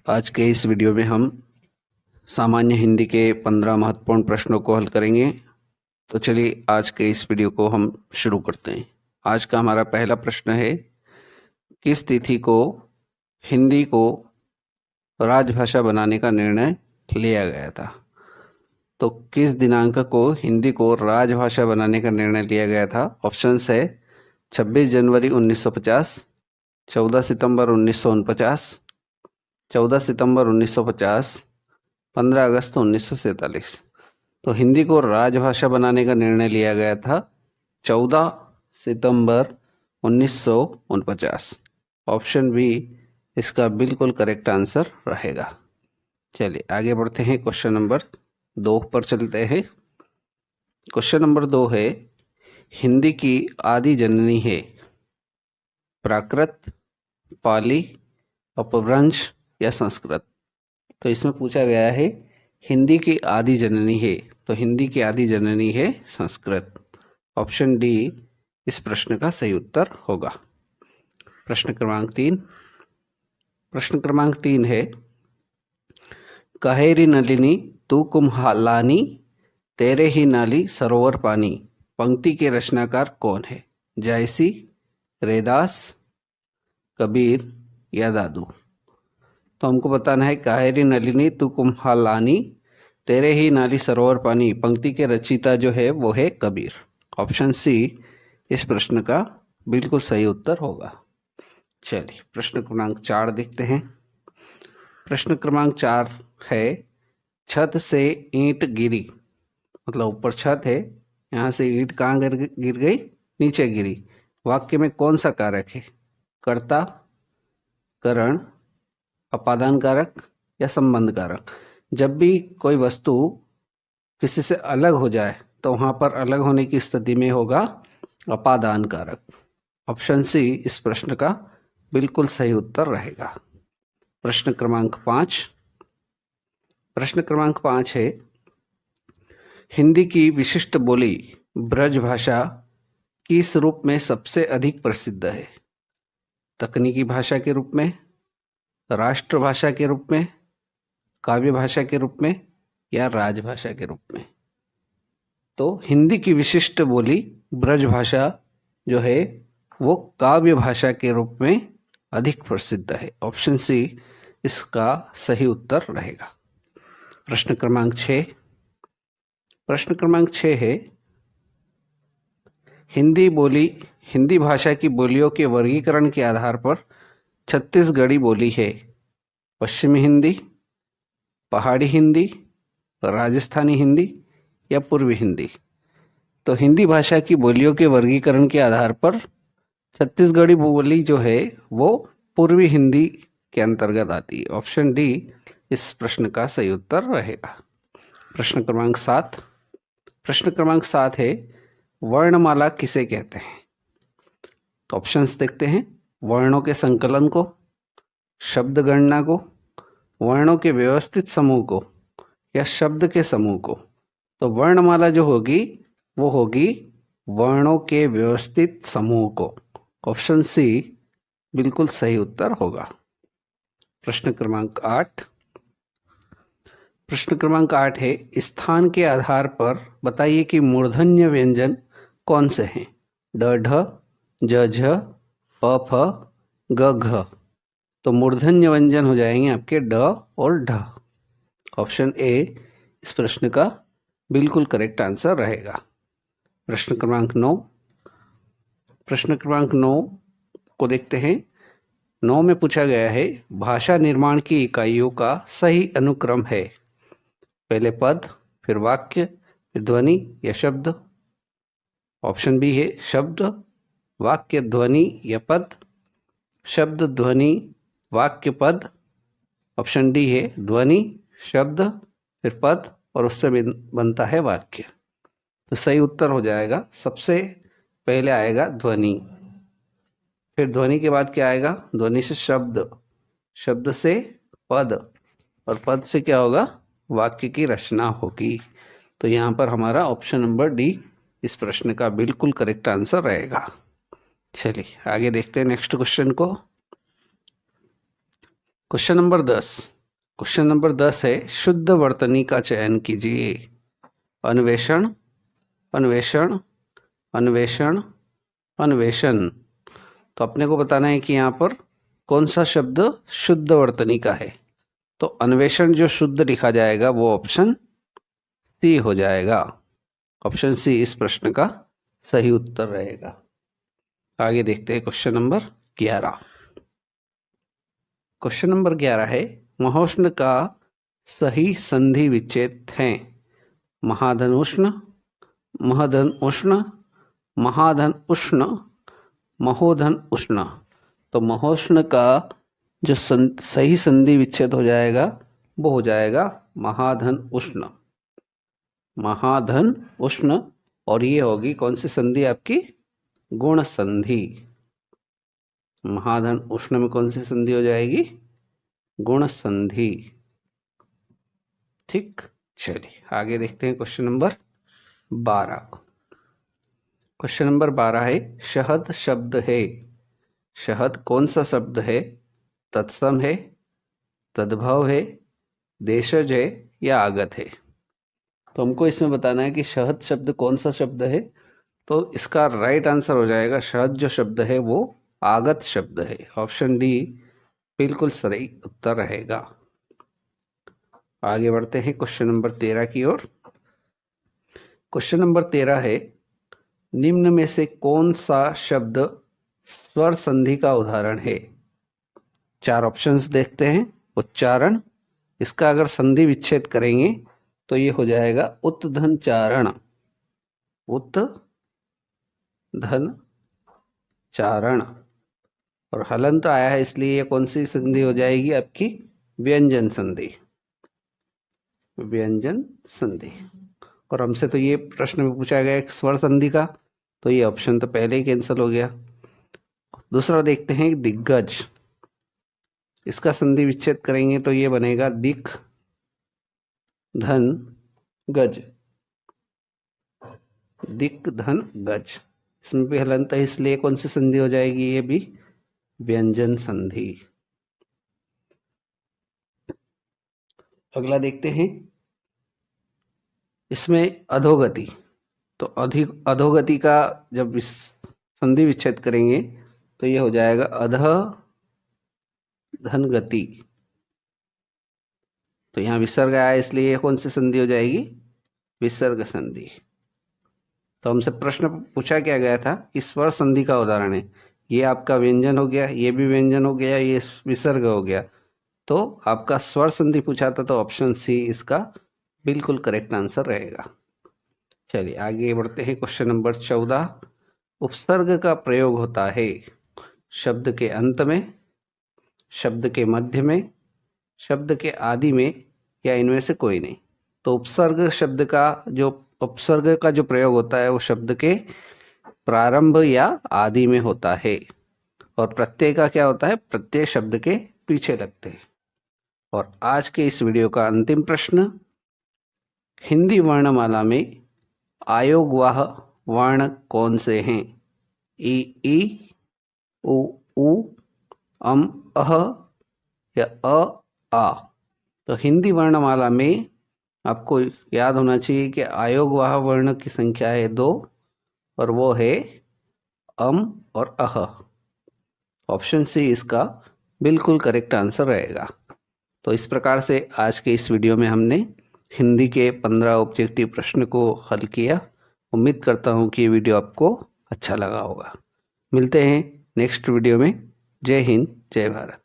आज के इस वीडियो में हम सामान्य हिंदी के 15 महत्वपूर्ण प्रश्नों को हल करेंगे। तो चलिए आज के इस वीडियो को हम शुरू करते हैं। आज का हमारा पहला प्रश्न है, किस तिथि को हिंदी को राजभाषा बनाने का निर्णय लिया गया था? तो किस दिनांक को हिंदी को राजभाषा बनाने का निर्णय लिया गया था? ऑप्शंस है 26 जनवरी 1950, 14 सितंबर 1949, 14 सितंबर 1950, 15 अगस्त 1947। तो हिंदी को राजभाषा बनाने का निर्णय लिया गया था 14 सितंबर 1949। ऑप्शन बी इसका बिल्कुल करेक्ट आंसर रहेगा। चलिए आगे बढ़ते हैं, क्वेश्चन नंबर 2 पर चलते हैं। क्वेश्चन नंबर 2 है, हिंदी की आदि जननी है प्राकृत, पाली, अपभ्रंश या संस्कृत? तो इसमें पूछा गया है हिंदी की आदि जननी है, तो हिंदी की आदि जननी है संस्कृत। ऑप्शन डी इस प्रश्न का सही उत्तर होगा। प्रश्न क्रमांक 3। प्रश्न क्रमांक 3 है, कहेरी नलिनी तू कुम्हालानी, तेरे ही नाली सरोवर पानी, पंक्ति के रचनाकार कौन है? जायसी, रैदास, कबीर या दादू? तो हमको बताना है, काहेरी नलिनी तू कुम्हालानी, तेरे ही नाली सरोवर पानी, पंक्ति के रचयिता जो है वो है कबीर। ऑप्शन सी इस प्रश्न का बिल्कुल सही उत्तर होगा। चलिए प्रश्न क्रमांक 4 देखते हैं। प्रश्न क्रमांक 4 है, छत से ईंट गिरी, मतलब ऊपर छत है, यहाँ से ईंट कहाँ गिर गई? नीचे गिरी। वाक्य में कौन सा कारक है? कर्ता, करण, अपादान कारक या संबंध कारक? जब भी कोई वस्तु किसी से अलग हो जाए तो वहाँ पर अलग होने की स्थिति में होगा अपादान कारक। ऑप्शन सी इस प्रश्न का बिल्कुल सही उत्तर रहेगा। प्रश्न क्रमांक 5। प्रश्न क्रमांक 5 है, हिंदी की विशिष्ट बोली ब्रज भाषा किस रूप में सबसे अधिक प्रसिद्ध है? तकनीकी भाषा के रूप में, राष्ट्रभाषा के रूप में, काव्य भाषा के रूप में या राजभाषा के रूप में? तो हिंदी की विशिष्ट बोली ब्रज भाषा जो है वो काव्य भाषा के रूप में अधिक प्रसिद्ध है। ऑप्शन सी इसका सही उत्तर रहेगा। प्रश्न क्रमांक 6। प्रश्न क्रमांक 6 है, हिंदी भाषा की बोलियों के वर्गीकरण के आधार पर छत्तीसगढ़ी बोली है पश्चिमी हिंदी, पहाड़ी हिंदी, राजस्थानी हिंदी या पूर्वी हिंदी? तो हिंदी भाषा की बोलियों के वर्गीकरण के आधार पर छत्तीसगढ़ी बोली जो है वो पूर्वी हिंदी के अंतर्गत आती है। ऑप्शन डी इस प्रश्न का सही उत्तर रहेगा। प्रश्न क्रमांक 7। प्रश्न क्रमांक 7 है, वर्णमाला किसे कहते हैं? तो ऑप्शंस देखते हैं, वर्णों के संकलन को, शब्द गणना को, वर्णों के व्यवस्थित समूह को या शब्द के समूह को? तो वर्णमाला जो होगी वो होगी वर्णों के व्यवस्थित समूह को। ऑप्शन सी बिल्कुल सही उत्तर होगा। प्रश्न क्रमांक 8। प्रश्न क्रमांक 8 है, स्थान के आधार पर बताइए कि मूर्धन्य व्यंजन कौन से हैं? ड ढ, ज झ, प फ, ग घ। तो मूर्धन्य व्यंजन हो जाएंगे आपके ड और ढ। ऑप्शन ए इस प्रश्न का बिल्कुल करेक्ट आंसर रहेगा। प्रश्न क्रमांक 9। प्रश्न क्रमांक 9 को देखते हैं। 9 में पूछा गया है, भाषा निर्माण की इकाइयों का सही अनुक्रम है? पहले पद, फिर वाक्य, फिर ध्वनि या शब्द? ऑप्शन बी है शब्द, वाक्य, ध्वनि या पद। शब्द, ध्वनि, वाक्य, पद। ऑप्शन डी है ध्वनि, शब्द, फिर पद और उससे बनता है वाक्य। तो सही उत्तर हो जाएगा, सबसे पहले आएगा ध्वनि, फिर ध्वनि के बाद क्या आएगा? ध्वनि से शब्द, शब्द से पद और पद से क्या होगा? वाक्य की रचना होगी। तो यहाँ पर हमारा ऑप्शन नंबर डी इस प्रश्न का बिल्कुल करेक्ट आंसर रहेगा। चलिए आगे देखते हैं नेक्स्ट क्वेश्चन को। क्वेश्चन नंबर 10, क्वेश्चन नंबर 10 है, शुद्ध वर्तनी का चयन कीजिए। अन्वेषण, अन्वेषण, अन्वेषण, अन्वेषण। तो अपने को बताना है कि यहाँ पर कौन सा शब्द शुद्ध वर्तनी का है। तो अन्वेषण जो शुद्ध लिखा जाएगा वो ऑप्शन सी हो जाएगा। ऑप्शन सी इस प्रश्न का सही उत्तर रहेगा। आगे देखते हैं क्वेश्चन नंबर 11। क्वेश्चन नंबर 11 है, महोष्ण का सही संधि विच्छेद है। महाधन उष्ण, महधन उष्ण, महाधन उष्ण, महोधन उष्ण। तो महोष्ण का जो सही संधि विच्छेद हो जाएगा वो हो जाएगा महाधन उष्ण, महाधन उष्ण। और ये होगी कौन सी संधि आपकी? गुण संधि। महाधन उष्ण में कौन सी संधि हो जाएगी? गुण संधि। ठीक, चलिए आगे देखते हैं क्वेश्चन नंबर 12 को। क्वेश्चन नंबर 12 है, शहद शब्द है। शहद कौन सा शब्द है? तत्सम है, तद्भव है, देशज है या आगत है? तो हमको इसमें बताना है कि शहद शब्द कौन सा शब्द है। तो इसका राइट आंसर हो जाएगा, शहद जो शब्द है वो आगत शब्द है। ऑप्शन डी बिल्कुल सही उत्तर रहेगा। आगे बढ़ते हैं क्वेश्चन नंबर 13 की ओर। क्वेश्चन नंबर 13 है, निम्न में से कौन सा शब्द स्वर संधि का उदाहरण है? 4 ऑप्शंस देखते हैं। उच्चारण, इसका अगर संधि विच्छेद करेंगे तो ये हो जाएगा उत्धन चारण, उत्धन चारण। और हलंत आया है इसलिए ये कौन सी संधि हो जाएगी आपकी? व्यंजन संधि, व्यंजन संधि। और हमसे तो ये प्रश्न में पूछा गया एक स्वर संधि का, तो ये ऑप्शन तो पहले ही कैंसिल हो गया। दूसरा देखते हैं दिग्गज, इसका संधि विच्छेद करेंगे तो ये बनेगा दिक धन गज, दिक धन गज। इसमें भी हलंत है इसलिए कौन सी संधि हो जाएगी? ये भी व्यंजन संधि। अगला देखते हैं, इसमें अधोगति। तो अधोगति का जब संधि विच्छेद करेंगे तो ये हो जाएगा अध धन गति। तो यहाँ विसर्ग आया इसलिए कौन सी संधि हो जाएगी? विसर्ग संधि। तो हमसे प्रश्न पूछा क्या गया था कि स्वर संधि का उदाहरण है। ये आपका व्यंजन हो गया, ये भी व्यंजन हो गया, ये विसर्ग हो गया। तो आपका स्वर संधि पूछा था तो ऑप्शन सी इसका बिल्कुल करेक्ट आंसर रहेगा। चलिए आगे बढ़ते हैं क्वेश्चन नंबर 14। उपसर्ग का प्रयोग होता है शब्द के अंत में, शब्द के मध्य में, शब्द के आदि में या इनमें से कोई नहीं। तो उपसर्ग का जो प्रयोग होता है वो शब्द के प्रारंभ या आदि में होता है। और प्रत्यय का क्या होता है? प्रत्यय शब्द के पीछे लगते हैं। और आज के इस वीडियो का अंतिम प्रश्न, हिंदी वर्णमाला में आयोगवाह वर्ण कौन से हैं? ई, उ, अम, अह या आ। तो हिंदी वर्णमाला में आपको याद होना चाहिए कि आयोगवाह वर्ण की संख्या है 2 और वो है अम और अह। ऑप्शन सी इसका बिल्कुल करेक्ट आंसर रहेगा। तो इस प्रकार से आज के इस वीडियो में हमने हिंदी के 15 ऑब्जेक्टिव प्रश्न को हल किया। उम्मीद करता हूँ कि ये वीडियो आपको अच्छा लगा होगा। मिलते हैं नेक्स्ट वीडियो में। जय हिंद, जय भारत।